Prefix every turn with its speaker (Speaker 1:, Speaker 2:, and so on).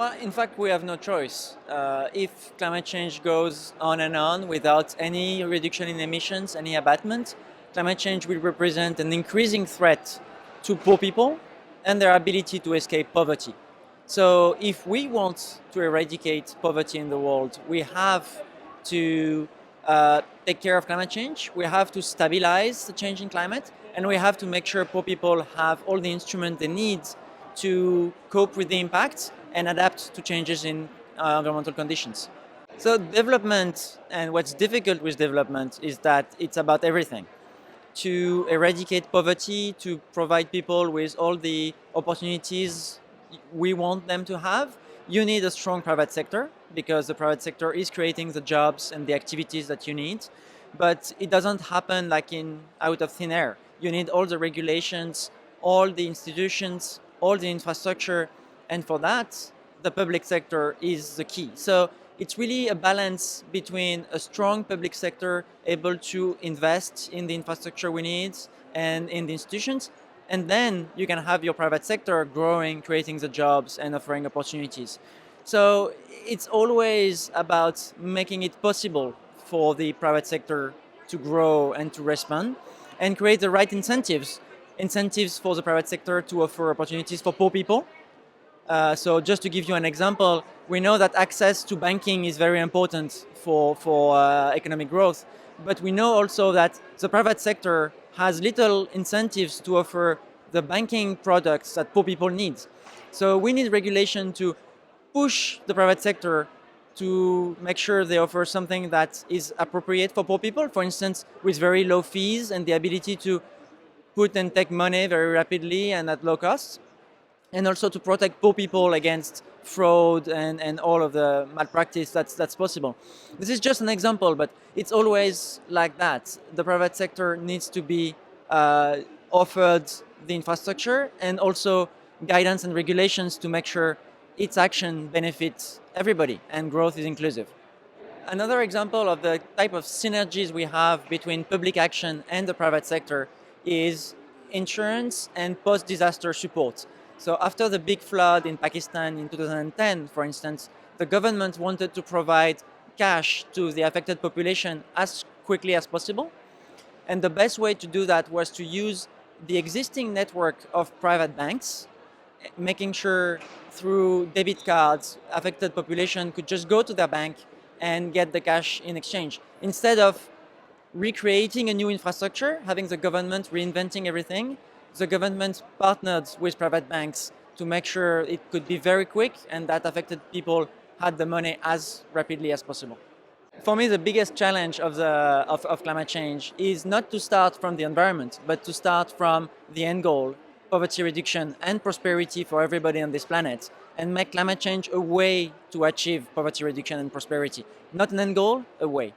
Speaker 1: Well, in fact, we have no choice. If climate change goes on and on without any reduction in emissions, any abatement, climate change will represent an increasing threat to poor people and their ability to escape poverty. So, if we want to eradicate poverty in the world, we have to take care of climate change. We have to stabilize the changing climate, and we have to make sure poor people have all the instruments they need to cope with the impacts and adapt to changes in environmental conditions. So development, and what's difficult with development is that it's about everything. To eradicate poverty, to provide people with all the opportunities we want them to have, you need a strong private sector because the private sector is creating the jobs and the activities that you need. But it doesn't happen like in out of thin air. You need all the regulations, all the institutions, all the infrastructure, and for that, the public sector is the key. So it's really a balance between a strong public sector able to invest in the infrastructure we need and in the institutions, and then you can have your private sector growing, creating the jobs and offering opportunities. So it's always about making it possible for the private sector to grow and to respond and create the right incentives for the private sector to offer opportunities for poor people. So just to give you an example, we know that access to banking is very important for economic growth, but we know also that the private sector has little incentives to offer the banking products that poor people need. So we need regulation to push the private sector to make sure they offer something that is appropriate for poor people, for instance, with very low fees and the ability to put and take money very rapidly and at low cost, and also to protect poor people against fraud and all of the malpractice that's possible. This is just an example, but it's always like that. The private sector needs to be offered the infrastructure and also guidance and regulations to make sure its action benefits everybody and growth is inclusive. Another example of the type of synergies we have between public action and the private sector is insurance and post-disaster support. So after the big flood in Pakistan in 2010, for instance, the government wanted to provide cash to the affected population as quickly as possible. And the best way to do that was to use the existing network of private banks, making sure through debit cards, affected population could just go to their bank and get the cash in exchange. Instead of recreating a new infrastructure, having the government reinventing everything, the government partnered with private banks to make sure it could be very quick and that affected people had the money as rapidly as possible. For me, the biggest challenge of climate change is not to start from the environment, but to start from the end goal, poverty reduction and prosperity for everybody on this planet, and make climate change a way to achieve poverty reduction and prosperity. Not an end goal, a way.